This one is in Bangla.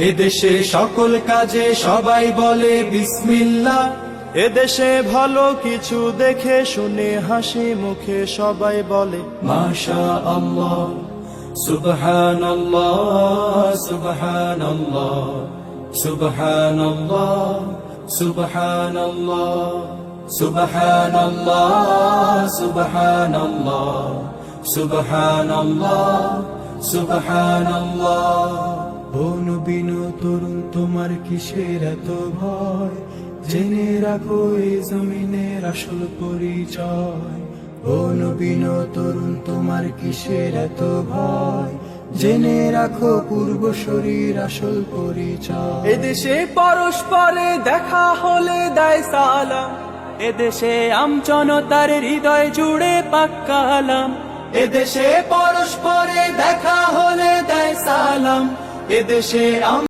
এদেশে সকল কাজে সবাই বলে বিসমিল্লাহ। এদেশে ভালো কিছু দেখে শুনে হাসি মুখে সবাই বলে মাশা আল্লাহ, সুবহানাল্লাহ, সুবহানাল্লাহ, সুবহানাল্লাহ, সুবহানাল্লাহ, সুবহানাল্লাহ, সুবহানাল্লাহ, সুবহানাল্লাহ, সুবহানাল্লাহ। ও নবীন তরুণ তোমার কিসের এত ভয়, জেনে রাখো এই জমিনের আসল পরিচয়। ও নবীন তরুণ তোমার কিসের এত ভয়, জেনে রাখো পূর্বশরীর আসল পরিচয়। এদেশে পরস্পরে দেখা হলে দেয় সালাম, এদেশে আমজনতার হৃদয় জুড়ে পাক্কালাম। এদেশে পরস্পরে দেখা হলে দেয় সালাম, এদেশে